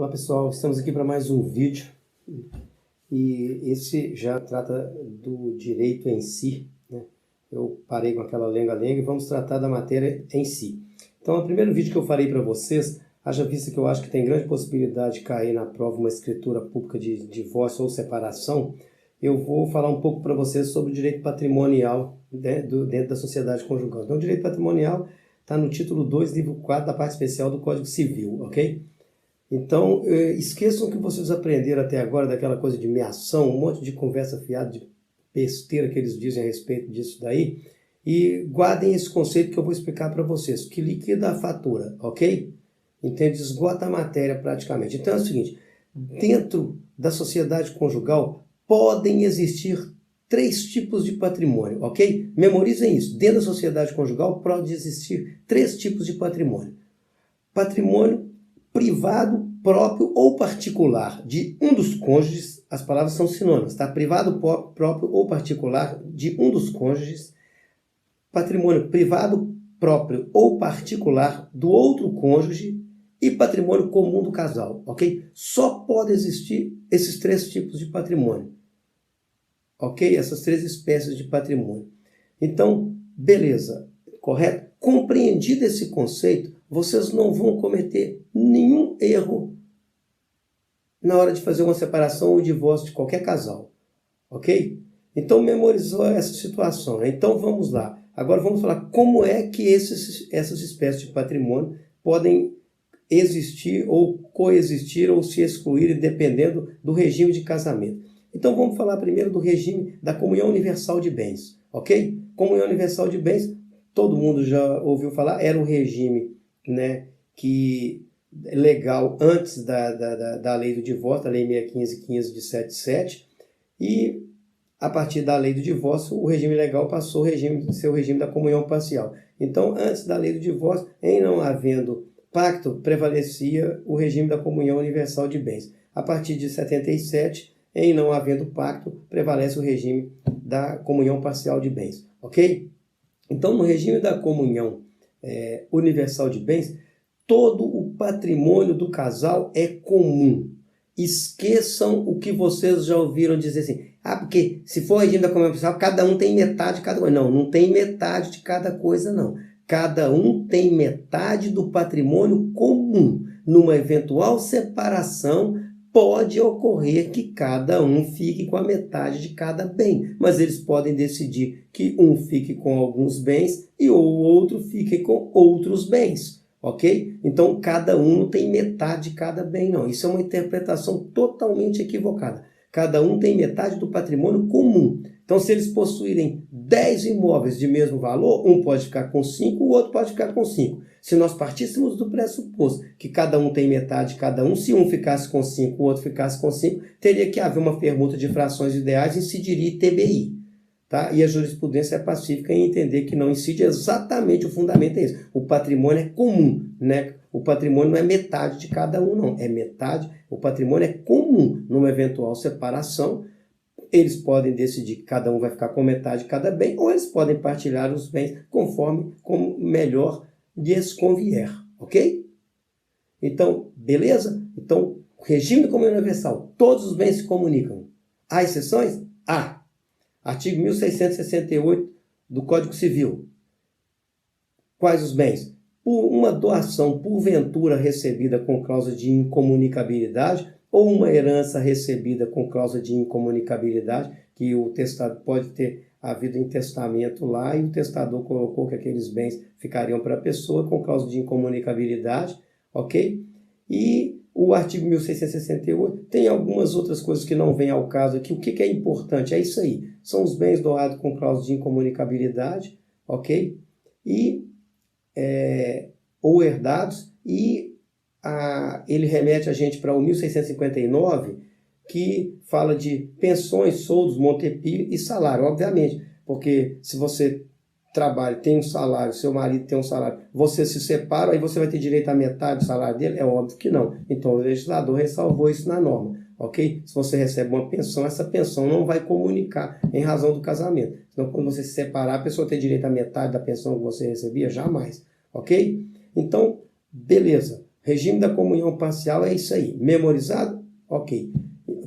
Olá pessoal, estamos aqui para mais um vídeo e esse já trata do direito em si, né? Eu parei com aquela lenga-lenga e vamos tratar da matéria em si. Então, o primeiro vídeo que eu farei para vocês, haja vista que eu acho que tem grande possibilidade de cair na prova uma escritura pública de divórcio ou separação, eu vou falar um pouco para vocês sobre o direito patrimonial, né, dentro da sociedade conjugal. Então, o direito patrimonial está no título 2, livro 4 da parte especial do Código Civil, ok? Então, esqueçam o que vocês aprenderam até agora daquela coisa de meação, um monte de conversa fiada, de besteira que eles dizem a respeito disso daí, e guardem esse conceito que eu vou explicar para vocês, que liquida a fatura, ok? Entende? Esgota a matéria praticamente. Então é o seguinte, dentro da sociedade conjugal podem existir 3 tipos de patrimônio, ok? Memorizem isso. Dentro da sociedade conjugal pode existir 3 tipos de patrimônio. Patrimônio privado, próprio ou particular de um dos cônjuges, as palavras são sinônimas, tá? Privado, próprio ou particular de um dos cônjuges, patrimônio privado, próprio ou particular do outro cônjuge e patrimônio comum do casal, ok? Só pode existir esses 3 tipos de patrimônio, ok? Essas 3 espécies de patrimônio. Então, beleza, correto? Compreendido esse conceito, vocês não vão cometer nenhum erro na hora de fazer uma separação ou divórcio de qualquer casal, ok? Então, memorizou essa situação, né? Então, vamos lá. Agora, vamos falar como é que essas espécies de patrimônio podem existir ou coexistir ou se excluírem dependendo do regime de casamento. Então, vamos falar primeiro do regime da comunhão universal de bens, ok? Comunhão universal de bens, todo mundo já ouviu falar, era um regime, né, que legal antes da lei do divórcio, a lei 6.515 de 77, e a partir da lei do divórcio, o regime legal passou a ser o regime da comunhão parcial. Então, antes da lei do divórcio, em não havendo pacto, prevalecia o regime da comunhão universal de bens. A partir de 77, em não havendo pacto, prevalece o regime da comunhão parcial de bens, ok? Então, no regime da comunhão universal de bens, todo o patrimônio do casal é comum. Esqueçam o que vocês já ouviram dizer assim, porque se for o regime da comunhão parcial, cada um tem metade de cada coisa. Não, não tem metade de cada coisa, não. Cada um tem metade do patrimônio comum. Numa eventual separação, pode ocorrer que cada um fique com a metade de cada bem, mas eles podem decidir que um fique com alguns bens e o outro fique com outros bens, ok? Então, cada um não tem metade de cada bem, não. Isso é uma interpretação totalmente equivocada. Cada um tem metade do patrimônio comum. Então, se eles possuírem 10 imóveis de mesmo valor, um pode ficar com 5, o outro pode ficar com 5. Se nós partíssemos do pressuposto que cada um tem metade de cada um, se um ficasse com 5, o outro ficasse com 5, teria que haver uma permuta de frações ideais e incidiria ITBI. Tá? E a jurisprudência é pacífica em entender que não incide exatamente, o fundamento é esse. O patrimônio é comum, né? O patrimônio não é metade de cada um, não. É metade, o patrimônio é comum. Numa eventual separação, eles podem decidir que cada um vai ficar com metade de cada bem, ou eles podem partilhar os bens conforme como melhor lhes convier, ok? Então, beleza? Então, regime de comunhão universal, todos os bens se comunicam. Há exceções? Há. Artigo 1668 do Código Civil. Quais os bens? Por uma doação porventura recebida com cláusula de incomunicabilidade ou uma herança recebida com cláusula de incomunicabilidade, que o testador pode ter havido em testamento lá e o testador colocou que aqueles bens ficariam para a pessoa com cláusula de incomunicabilidade, ok? E o artigo 1668 tem algumas outras coisas que não vêm ao caso aqui. O que é importante? É isso aí. São os bens doados com cláusula de incomunicabilidade, ok? Ou herdados, e ele remete a gente para o 1659, que fala de pensões, soldos, montepio e salário, obviamente, porque se você trabalha, tem um salário, seu marido tem um salário, você se separa, aí você vai ter direito à metade do salário dele? É óbvio que não. Então o legislador ressalvou isso na norma, ok? Se você recebe uma pensão, essa pensão não vai comunicar em razão do casamento. Então, quando você se separar, a pessoa tem direito à metade da pensão que você recebia? Jamais, ok? Então, beleza. Regime da comunhão parcial é isso aí. Memorizado? Ok.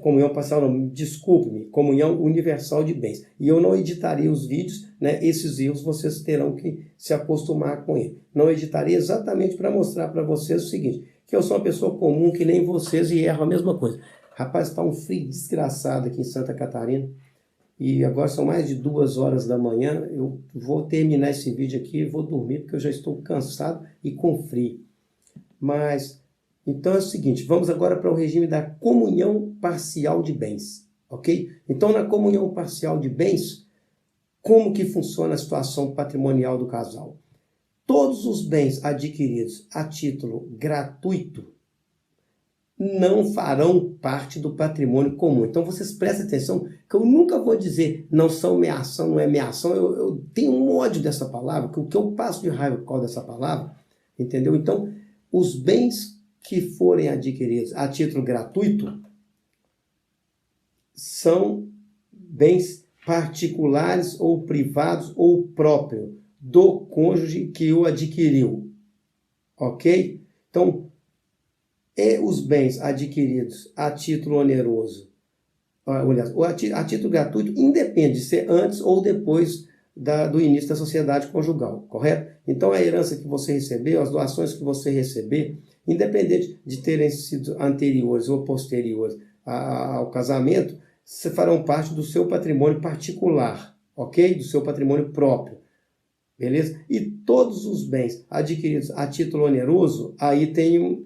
Comunhão parcial não, desculpe-me, comunhão universal de bens. E eu não editaria os vídeos, né? Esses erros vocês terão que se acostumar com ele. Não editaria exatamente para mostrar para vocês o seguinte, que eu sou uma pessoa comum que nem vocês e erro a mesma coisa. Rapaz, está um frio desgraçado aqui em Santa Catarina. E agora são mais de 2 horas da manhã. Eu vou terminar esse vídeo aqui e vou dormir porque eu já estou cansado e com frio. Mas, então é o seguinte, vamos agora para o regime da comunhão parcial de bens, ok? Então, na comunhão parcial de bens, como que funciona a situação patrimonial do casal? Todos os bens adquiridos a título gratuito não farão parte do patrimônio comum. Então, vocês prestem atenção que eu nunca vou dizer não são minha ação, não é minha ação. Eu tenho um ódio dessa palavra, que o que eu passo de raiva por causa dessa palavra, entendeu? Então, os bens que forem adquiridos a título gratuito são bens particulares ou privados ou próprio do cônjuge que o adquiriu, ok? Então, os bens adquiridos a título oneroso, aliás, a título gratuito, independe de ser antes ou depois do início da sociedade conjugal, correto? Então, a herança que você recebeu, as doações que você receber, independente de terem sido anteriores ou posteriores ao casamento, farão parte do seu patrimônio particular, ok? Do seu patrimônio próprio, beleza? E todos os bens adquiridos a título oneroso, aí tem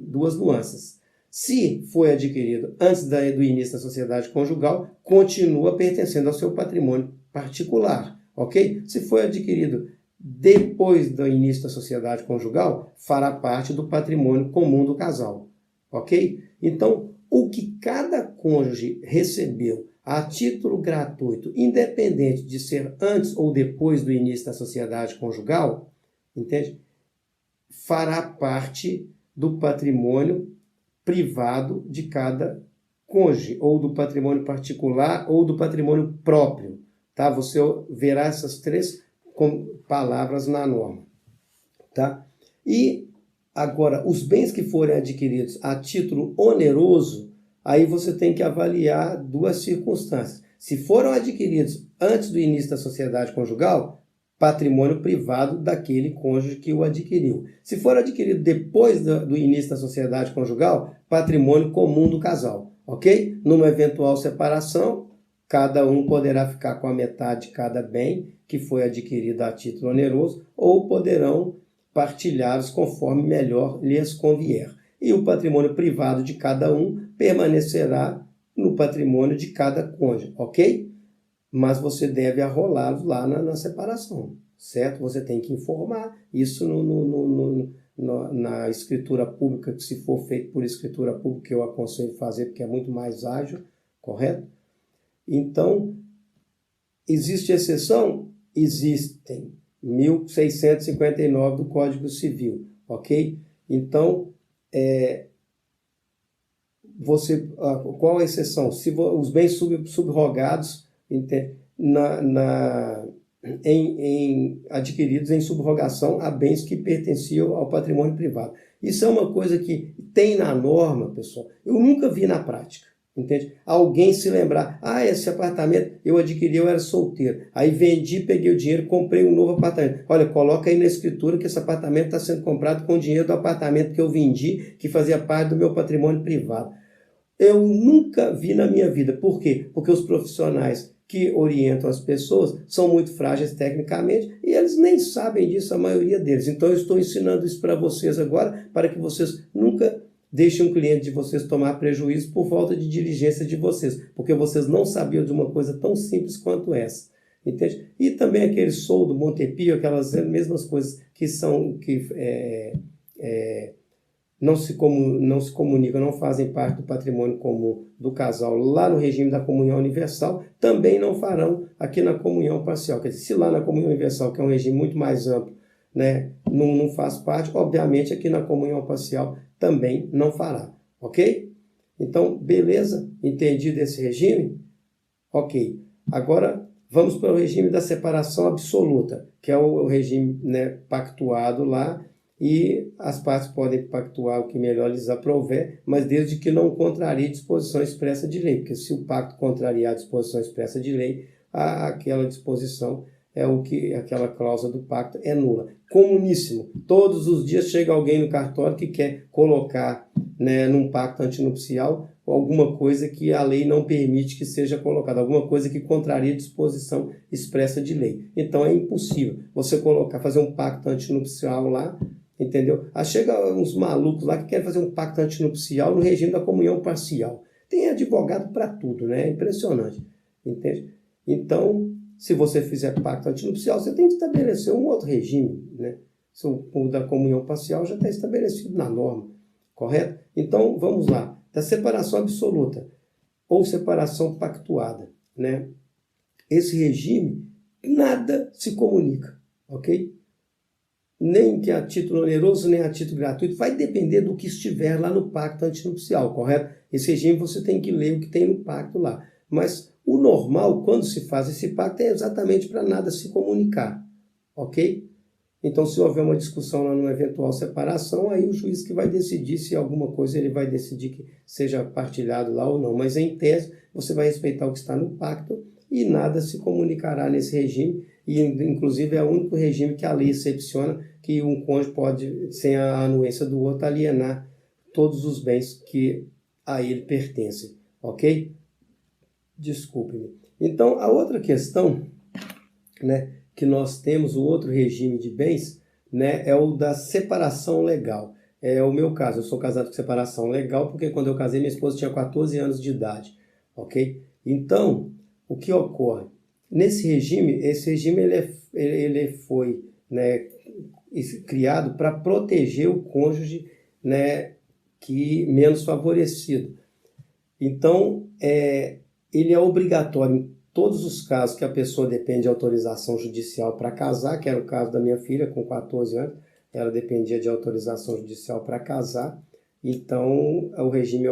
duas nuances. Se foi adquirido antes do início da sociedade conjugal, continua pertencendo ao seu patrimônio particular, ok? Se foi adquirido depois do início da sociedade conjugal, fará parte do patrimônio comum do casal, ok? Então, o que cada cônjuge recebeu a título gratuito, independente de ser antes ou depois do início da sociedade conjugal, entende? Fará parte do patrimônio privado de cada cônjuge, ou do patrimônio particular, ou do patrimônio próprio. Tá? Você verá essas 3 palavras na norma. Tá? E agora, os bens que forem adquiridos a título oneroso, aí você tem que avaliar 2 circunstâncias. Se foram adquiridos antes do início da sociedade conjugal, patrimônio privado daquele cônjuge que o adquiriu. Se for adquirido depois do início da sociedade conjugal, patrimônio comum do casal, ok? Numa eventual separação, cada um poderá ficar com a metade de cada bem que foi adquirido a título oneroso ou poderão partilhá-los conforme melhor lhes convier. E o patrimônio privado de cada um permanecerá no patrimônio de cada cônjuge, ok? Mas você deve arrolá-los lá na separação, certo? Você tem que informar isso na escritura pública, que se for feito por escritura pública, eu aconselho fazer, porque é muito mais ágil, correto? Então, existe exceção? Existem. 1659 do Código Civil, ok? Então, qual a exceção? Se os bens subrogados adquiridos em subrogação a bens que pertenciam ao patrimônio privado. Isso é uma coisa que tem na norma, pessoal. Eu nunca vi na prática, entende? Alguém se lembrar, esse apartamento eu adquiri, eu era solteiro. Aí vendi, peguei o dinheiro, comprei um novo apartamento. Olha, coloca aí na escritura que esse apartamento está sendo comprado com o dinheiro do apartamento que eu vendi, que fazia parte do meu patrimônio privado. Eu nunca vi na minha vida. Por quê? Porque os profissionais que orientam as pessoas são muito frágeis tecnicamente e eles nem sabem disso, a maioria deles. Então eu estou ensinando isso para vocês agora, para que vocês nunca deixem um cliente de vocês tomar prejuízo por falta de diligência de vocês, porque vocês não sabiam de uma coisa tão simples quanto essa. Entende? E também aquele soldo, Montepio, aquelas mesmas coisas que não se comunicam, não fazem parte do patrimônio comum do casal lá no regime da comunhão universal, também não farão aqui na comunhão parcial. Quer dizer, se lá na comunhão universal, que é um regime muito mais amplo, né, não faz parte, obviamente aqui na comunhão parcial também não fará, ok? Então, beleza? Entendido esse regime? Ok. Agora, vamos para o regime da separação absoluta, que é o regime, né, pactuado lá e as partes podem pactuar o que melhor lhes aprouver, mas desde que não contrarie disposição expressa de lei, porque se o pacto contrariar a disposição expressa de lei, aquela disposição aquela cláusula do pacto é nula. Comuníssimo. Todos os dias chega alguém no cartório que quer colocar, né, num pacto antinupcial alguma coisa que a lei não permite que seja colocada, alguma coisa que contraria a disposição expressa de lei. Então é impossível você fazer um pacto antinupcial lá, entendeu? Aí chega uns malucos lá que querem fazer um pacto antinupcial no regime da comunhão parcial. Tem advogado para tudo, né? É impressionante, entende? Então, se você fizer pacto antinupcial, você tem que estabelecer um outro regime, né? O da comunhão parcial já está estabelecido na norma, correto? Então, vamos lá. Da separação absoluta ou separação pactuada, né? Esse regime, nada se comunica, ok? Nem que a título oneroso, nem a título gratuito, vai depender do que estiver lá no pacto antinupcial, correto? Esse regime você tem que ler o que tem no pacto lá. Mas o normal, quando se faz esse pacto, é exatamente para nada se comunicar, ok? Então, se houver uma discussão lá numa eventual separação, aí o juiz que vai decidir se alguma coisa ele vai decidir que seja partilhado lá ou não. Mas, em tese, você vai respeitar o que está no pacto e nada se comunicará nesse regime. E, inclusive, é o único regime que a lei excepciona que um cônjuge pode, sem a anuência do outro, alienar todos os bens que a ele pertencem, ok? Desculpe-me. Então, a outra questão, né, que nós temos, o outro regime de bens, né, é o da separação legal. É o meu caso, eu sou casado com separação legal porque quando eu casei minha esposa tinha 14 anos de idade, ok? Então, o que ocorre? Nesse regime, esse regime ele foi, né, criado para proteger o cônjuge, né, que menos favorecido. Então, ele é obrigatório em todos os casos que a pessoa depende de autorização judicial para casar, que era o caso da minha filha com 14 anos, ela dependia de autorização judicial para casar. Então, o regime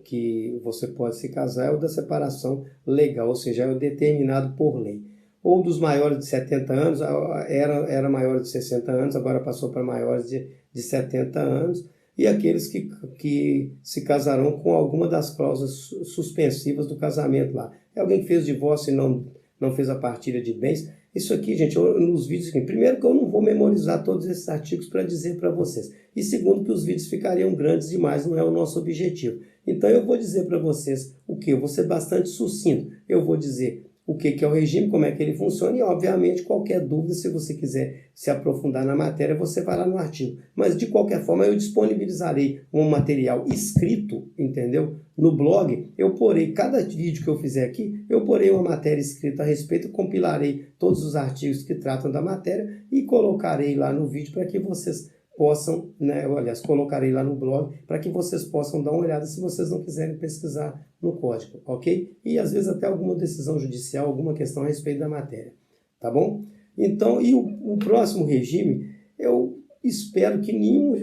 que você pode se casar é o da separação legal, ou seja, é o determinado por lei. Ou dos maiores de 70 anos, era maior de 60 anos, agora passou para maiores de 70 anos, e aqueles que se casarão com alguma das cláusulas suspensivas do casamento lá. É alguém que fez divórcio e não fez a partilha de bens. Isso aqui, gente, nos vídeos, primeiro que eu não vou memorizar todos esses artigos para dizer para vocês. E segundo que os vídeos ficariam grandes demais, não é o nosso objetivo. Então eu vou dizer para vocês o que? Eu vou ser bastante sucinto. Eu vou dizer o que é o regime, como é que ele funciona e, obviamente, qualquer dúvida, se você quiser se aprofundar na matéria, você vai lá no artigo. Mas, de qualquer forma, eu disponibilizarei um material escrito, entendeu? No blog, eu porei, cada vídeo que eu fizer aqui, eu porei uma matéria escrita a respeito, compilarei todos os artigos que tratam da matéria e colocarei lá no vídeo para que vocês possam, né, aliás, colocarei lá no blog para que vocês possam dar uma olhada se vocês não quiserem pesquisar no código, ok? E às vezes até alguma decisão judicial, alguma questão a respeito da matéria, tá bom? Então, e o próximo regime, eu espero que nenhum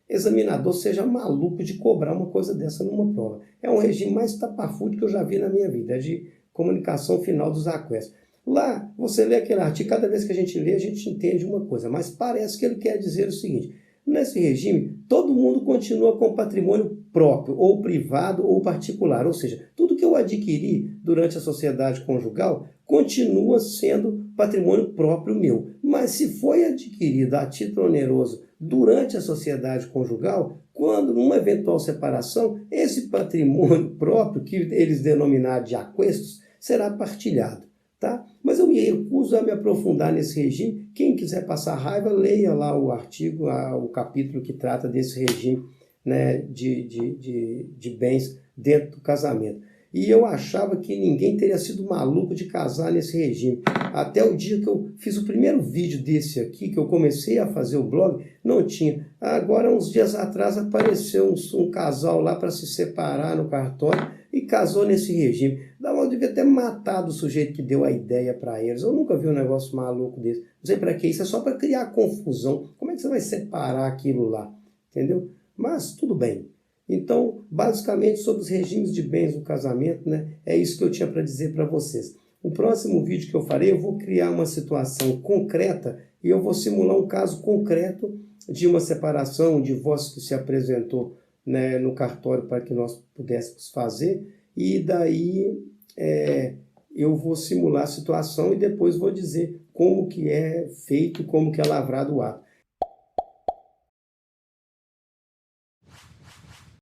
examinador seja maluco de cobrar uma coisa dessa numa prova. É um regime mais tapafúrdio que eu já vi na minha vida, é de comunicação final dos aquestos. Lá, você lê aquele artigo, cada vez que a gente lê, a gente entende uma coisa, mas parece que ele quer dizer o seguinte: nesse regime, todo mundo continua com patrimônio próprio, ou privado, ou particular, ou seja, tudo que eu adquiri durante a sociedade conjugal continua sendo patrimônio próprio meu. Mas se foi adquirido a título oneroso durante a sociedade conjugal, quando numa eventual separação, esse patrimônio próprio, que eles denominaram de aquestos, será partilhado. Tá? Mas eu me recuso a me aprofundar nesse regime. Quem quiser passar raiva, leia lá o artigo, o capítulo que trata desse regime, né, de bens dentro do casamento. E eu achava que ninguém teria sido maluco de casar nesse regime. Até o dia que eu fiz o primeiro vídeo desse aqui, que eu comecei a fazer o blog, não tinha. Agora, uns dias atrás, apareceu um casal lá para se separar no cartório e casou nesse regime. Eu devia ter matado o sujeito que deu a ideia para eles. Eu nunca vi um negócio maluco desse. Não sei para que isso, é só para criar confusão. Como é que você vai separar aquilo lá? Entendeu? Mas tudo bem. Então, basicamente, sobre os regimes de bens do casamento, né, é isso que eu tinha para dizer para vocês. O próximo vídeo que eu farei, eu vou criar uma situação concreta e eu vou simular um caso concreto de uma separação, um divórcio que se apresentou, né, no cartório para que nós pudéssemos fazer, e daí eu vou simular a situação e depois vou dizer como que é feito, como que é lavrado o ato.